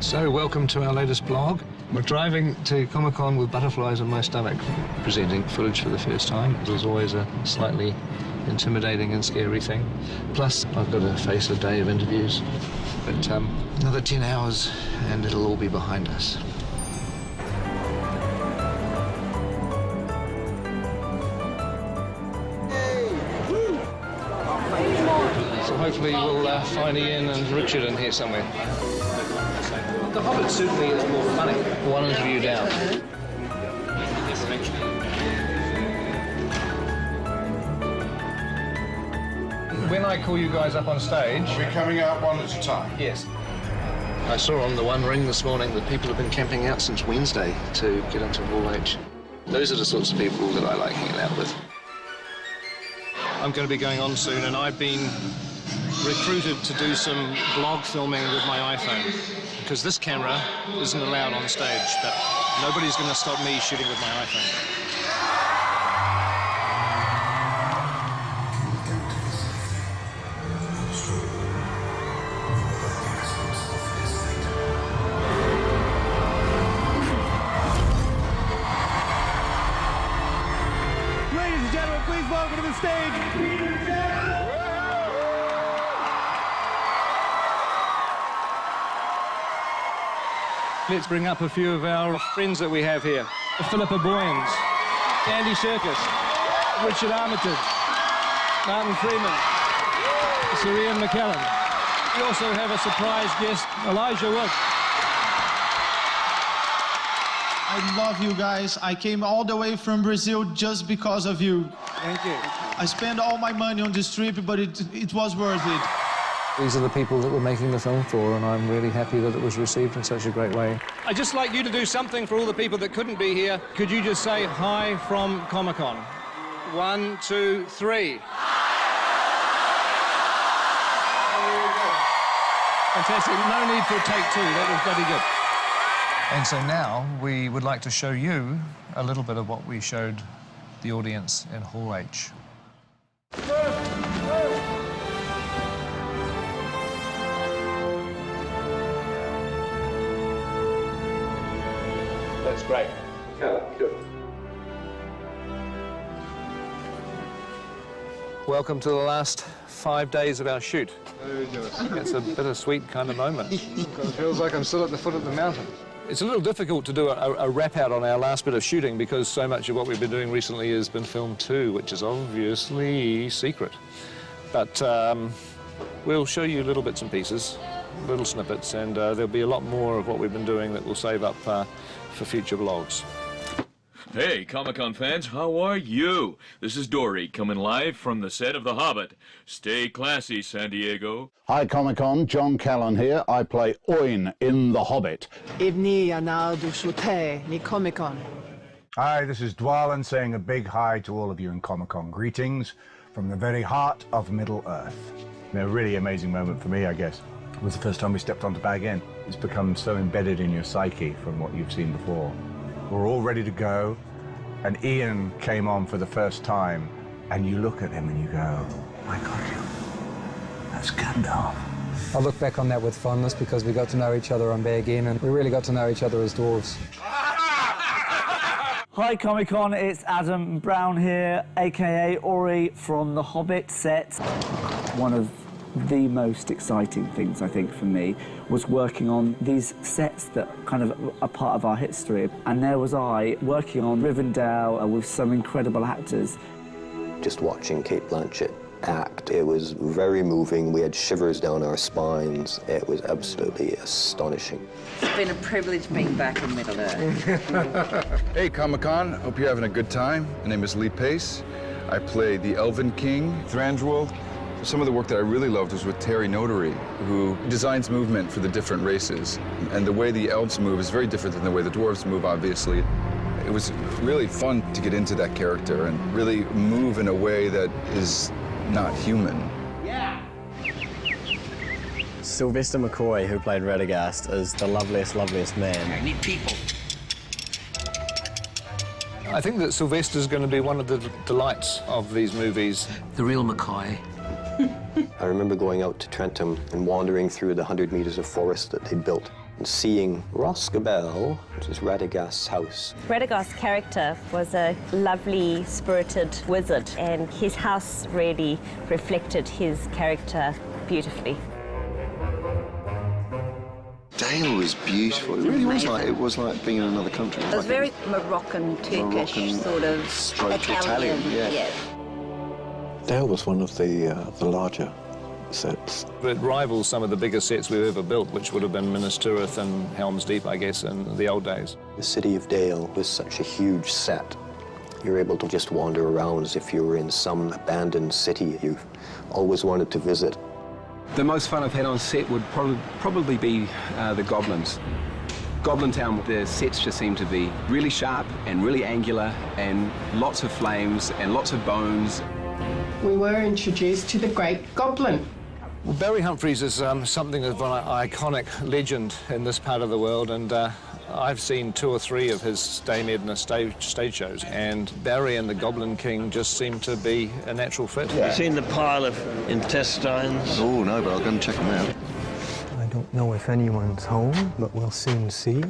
So, welcome to our latest vlog. We're driving to Comic-Con with butterflies in my stomach, presenting footage for the first time. It was always a slightly intimidating and scary thing. Plus, I've got to face a day of interviews. But another 10 hours and it'll all be behind us. So hopefully we'll find Ian and Richard in here somewhere. The Hobbit certainly is more funny. One interview down. When I call you guys up on stage... We're coming out one at a time. Yes. I saw on the One Ring this morning that people have been camping out since Wednesday to get into Hall H. Those are the sorts of people that I like hanging out with. I'm going to be going on soon, and I've been recruited to do some vlog filming with my iPhone, because this camera isn't allowed on stage, but nobody's going to stop me shooting with my iPhone. Ladies and gentlemen, please welcome to the stage. Let's bring up a few of our friends that we have here. Philippa Boyens, Andy Serkis, Richard Armitage, Martin Freeman, Sir Ian McKellen. We also have a surprise guest, Elijah Wood. I love you guys. I came all the way from Brazil just because of you. Thank you. I spent all my money on this trip, but it was worth it. These are the people that we're making the film for, and I'm really happy that it was received in such a great way. I'd just like you to do something for all the people that couldn't be here. Could you just say hi from Comic-Con? 1, 2, 3. Fantastic. No need for a take two. That was bloody good. And so now we would like to show you a little bit of what we showed the audience in Hall H. That's great. Yeah, good. Welcome to the last 5 days of our shoot. It's a bittersweet kind of moment. It feels like I'm still at the foot of the mountain. It's a little difficult to do a wrap-out on our last bit of shooting because so much of what we've been doing recently has been filmed too, which is obviously secret. But we'll show you little bits and pieces, little snippets, and there'll be a lot more of what we've been doing that we'll save up for future vlogs. Hey, Comic-Con fans, how are you? This is Dory, coming live from the set of The Hobbit. Stay classy, San Diego. Hi, Comic-Con. John Callan here. I play Oin in The Hobbit. Ibni Anadu Shute, ni Comic-Con. Hi, this is Dwalan saying a big hi to all of you in Comic-Con. Greetings from the very heart of Middle-earth. A really amazing moment for me, I guess. It was the first time we stepped onto Bag End. It's become so embedded in your psyche from what you've seen before. We're all ready to go, and Ian came on for the first time, and you look at him and you go, my God, that's Gandalf. I look back on that with fondness because we got to know each other on Bag End, and we really got to know each other as dwarves. Hi Comic-Con, it's Adam Brown here, aka Ori from the Hobbit set. One of the most exciting things, I think, for me was working on these sets that kind of are part of our history. And there was I working on Rivendell with some incredible actors. Just watching Cate Blanchett act, it was very moving. We had shivers down our spines. It was absolutely astonishing. It's been a privilege being back in Middle-earth. Hey, Comic-Con. Hope you're having a good time. My name is Lee Pace. I play the Elven King, Thranduil. Some of the work that I really loved was with Terry Notary, who designs movement for the different races. And the way the elves move is very different than the way the dwarves move, obviously. It was really fun to get into that character and really move in a way that is not human. Yeah. Sylvester McCoy, who played Radagast, is the loveliest man. I need people. I think that Sylvester's going to be one of the delights of these movies. The real McCoy. I remember going out to Trentham and wandering through the 100 meters of forest that they'd built. Seeing Roscabel, which is Radagast's house. Radagast's character was a lovely, spirited wizard, and his house really reflected his character beautifully. Dale was beautiful. It really was like, it was like being in another country. It was very Moroccan, Turkish, sort of Italian. Yeah. Dale was one of the larger sets. It rivals some of the biggest sets we've ever built, which would have been Minas Tirith and Helm's Deep, I guess, in the old days. The city of Dale was such a huge set. You're able to just wander around as if you were in some abandoned city you've always wanted to visit. The most fun I've had on set would probably be the Goblins. Goblin Town, the sets just seem to be really sharp and really angular and lots of flames and lots of bones. We were introduced to the Great Goblin. Well, Barry Humphries is something of an iconic legend in this part of the world, and I've seen 2 or 3 of his Dame Edna stage shows, and Barry and the Goblin King just seem to be a natural fit. Yeah. You've seen the pile of intestines? Oh, no, but I'll go and check them out. I don't know if anyone's home, but we'll soon see.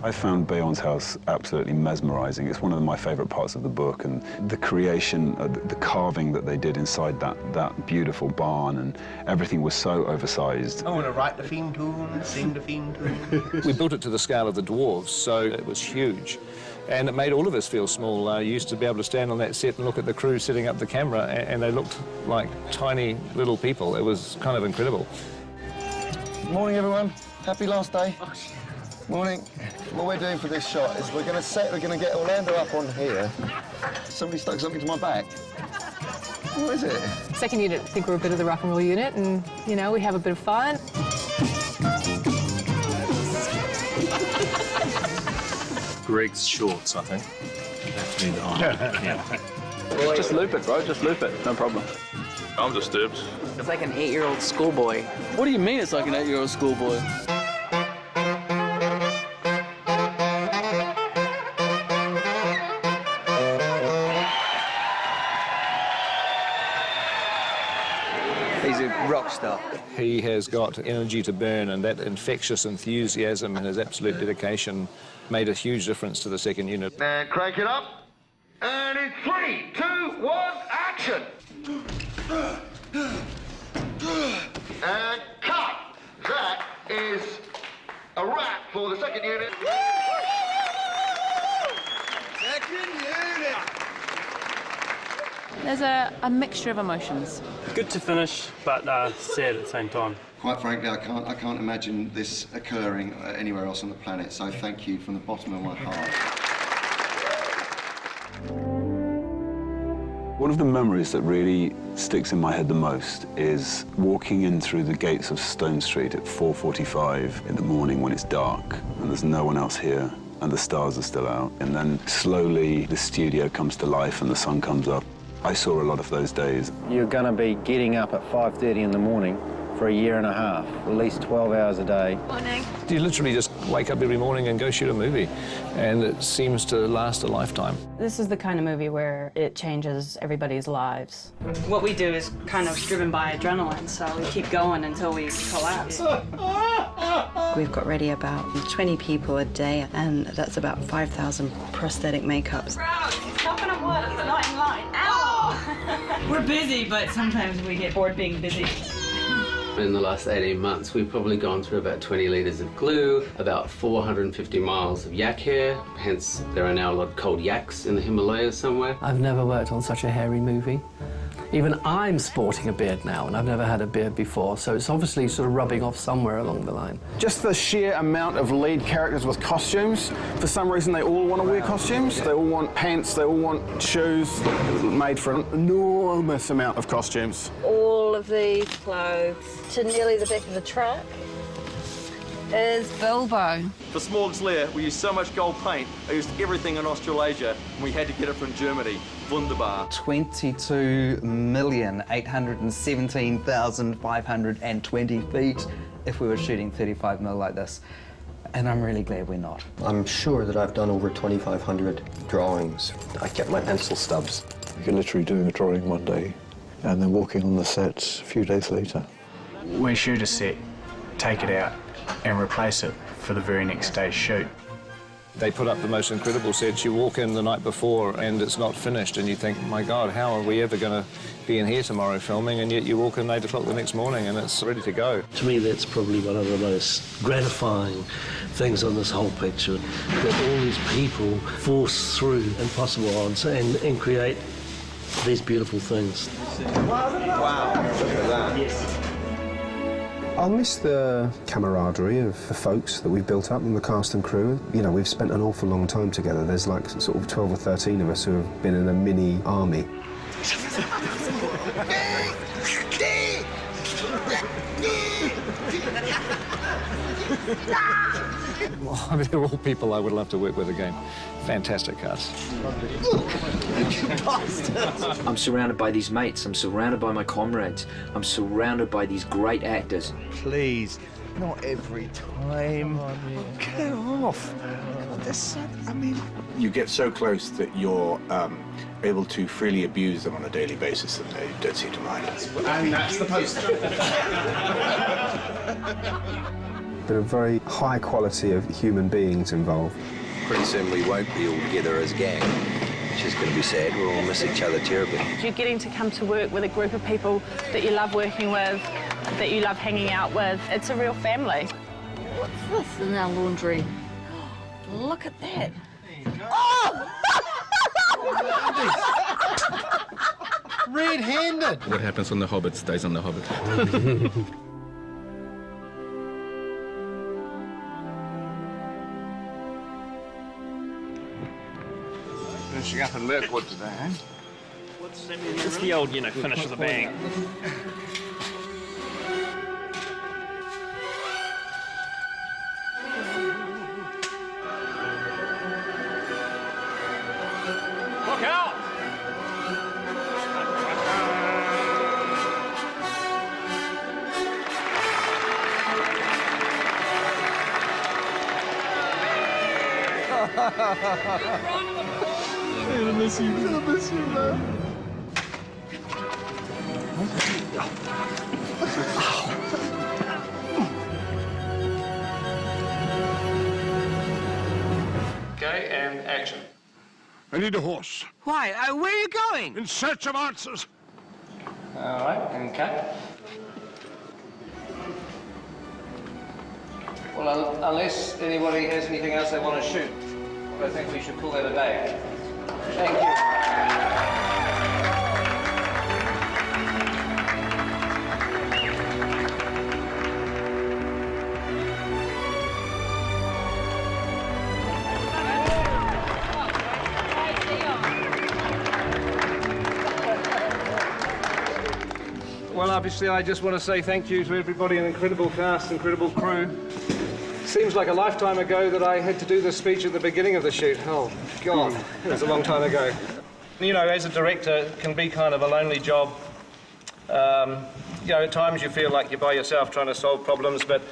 I found Bayon's house absolutely mesmerizing. It's one of my favorite parts of the book, and the creation, the carving that they did inside that beautiful barn, and everything was so oversized. I want to write the theme tune, sing the theme tune. We built it to the scale of the dwarves, so it was huge. And it made all of us feel small. You used to be able to stand on that set and look at the crew setting up the camera, and they looked like tiny little people. It was kind of incredible. Morning, everyone. Happy last day. Morning. What we're doing for this shot is we're going to get Orlando up on here. Somebody stuck something to my back. What is it? Second unit, I think we're a bit of the rock and roll unit, and, you know, we have a bit of fun. Greg's shorts, I think. Have to be the Yeah. Just loop it, bro. Just loop it. No problem. I'm disturbed. It's like an 8-year-old schoolboy. What do you mean it's like an 8-year-old schoolboy? He's a rock star. He has got energy to burn, and that infectious enthusiasm and his absolute dedication made a huge difference to the second unit. And crank it up. And in 3, 2, 1, action! And cut! That is a wrap for the second unit. Second unit! There's a mixture of emotions. Good to finish, but sad at the same time. Quite frankly, I can't imagine this occurring anywhere else on the planet, so thank you from the bottom of my heart. One of the memories that really sticks in my head the most is walking in through the gates of Stone Street at 4:45 in the morning when it's dark and there's no one else here and the stars are still out, and then slowly the studio comes to life and the sun comes up. I saw a lot of those days. You're going to be getting up at 5:30 in the morning for a year and a half, at least 12 hours a day. Morning. You literally just wake up every morning and go shoot a movie, and it seems to last a lifetime. This is the kind of movie where it changes everybody's lives. What we do is kind of driven by adrenaline, so we keep going until we collapse. We've got ready about 20 people a day, and that's about 5,000 prosthetic makeups. It's not going to work. It's not in line. Ow! We're busy, but sometimes we get bored being busy. In the last 18 months, we've probably gone through about 20 litres of glue, about 450 miles of yak hair, hence there are now a lot of cold yaks in the Himalayas somewhere. I've never worked on such a hairy movie. Even I'm sporting a beard now, and I've never had a beard before, so it's obviously sort of rubbing off somewhere along the line. Just the sheer amount of lead characters with costumes. For some reason, they all want to wear costumes. They all want pants, they all want shoes. Made for an enormous amount of costumes. All of these clothes to nearly the back of the truck is Bilbo. For Smorg's Lair, we used so much gold paint, I used everything in Australasia, and we had to get it from Germany. Wunderbar. 22,817,520 feet if we were shooting 35mm like this. And I'm really glad we're not. I'm sure that I've done over 2,500 drawings. I kept my pencil stubs. You're literally doing a drawing one day and then walking on the set a few days later. We shoot a set take it out and replace it for the very next day's shoot. They put up the most incredible sets. You walk in the night before and it's not finished and you think, my God, how are we ever going to be in here tomorrow filming? And yet you walk in 8 o'clock the next morning and it's ready to go. To me, that's probably one of the most gratifying things on this whole picture, that all these people force through impossible odds and create these beautiful things. Wow, look at that. Yes. I'll miss the camaraderie of the folks that we've built up and the cast and crew. You know, we've spent an awful long time together. There's like sort of 12 or 13 of us who have been in a mini army. Well, I mean, they're all people I would love to work with again. Fantastic cast. I'm surrounded by these mates. I'm surrounded by my comrades. I'm surrounded by these great actors. Please, not every time. Get off. I mean... You get so close that you're able to freely abuse them on a daily basis and they don't seem to mind. And that's the poster. But a very high quality of human beings involved. Pretty soon we won't be all together as a gang, which is going to be sad. We'll all miss each other terribly. You're getting to come to work with a group of people that you love working with, that you love hanging out with. It's a real family. What's this in our laundry? Look at that. Oh! Red-handed. What happens on the Hobbit stays on the Hobbit. Finishing up in Mirkwood today, eh? It's the old, finish with a bang. Look out! I'm gonna miss you. I'm gonna miss you, man. Okay, and action. I need a horse. Why? Where are you going? In search of answers. All right, and cut. Well, unless anybody has anything else they want to shoot, I think we should call that a day. Thank you. Well, obviously, I just want to say thank you to everybody, an incredible cast, incredible crew. Seems like a lifetime ago that I had to do this speech at the beginning of the shoot. Oh, God, it was a long time ago. You know, as a director, it can be kind of a lonely job. You know, at times you feel like you're by yourself trying to solve problems, but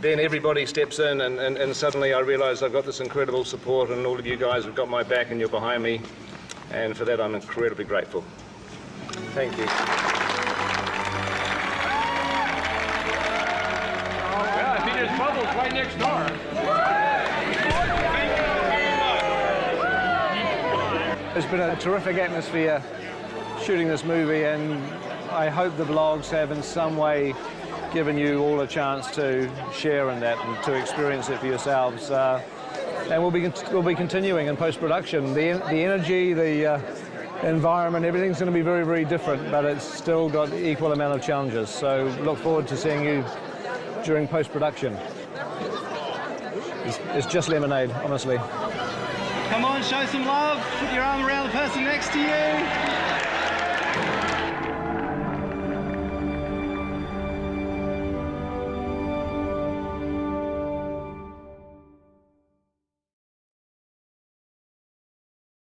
then everybody steps in and suddenly I realise I've got this incredible support and all of you guys have got my back and you're behind me. And for that, I'm incredibly grateful. Thank you. Yeah, I think there's bubbles right next door. It's been a terrific atmosphere shooting this movie, and I hope the vlogs have in some way given you all a chance to share in that and to experience it for yourselves. And we'll be continuing in post-production. The energy, the environment, everything's going to be very, very different, but it's still got equal amount of challenges. So look forward to seeing you during post-production. It's just lemonade, honestly. Come on, show some love. Put your arm around the person next to you.